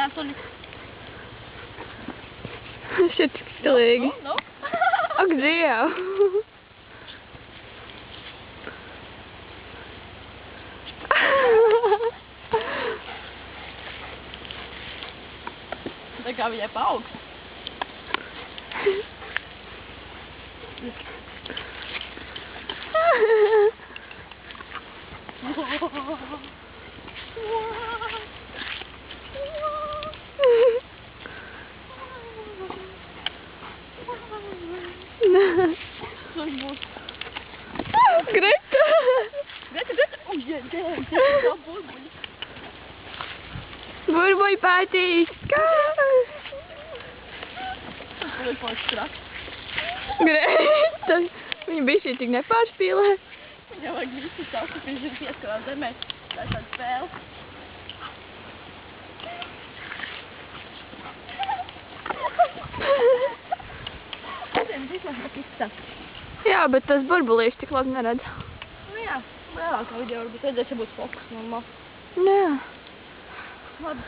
Nātuli. Šeit tik stilīgi. No. Ak, Diev! Tā kā viņai paaugs. Greta! Greta! Tā burbuļi. Burbuļi patīs! Kā? Burbuļi paliks traks. Greta! Viņa bija šī tik nepārspīlē. Viņam vajag visu savu, ka viņš ir pieskarās zemē. Tā ir tāda spēle. Jā, bet tas burbulīši tik labi neredz. Nu jā, lielākā video varbūt redzēs, ja būtu fokus normāli. Jā. Labi,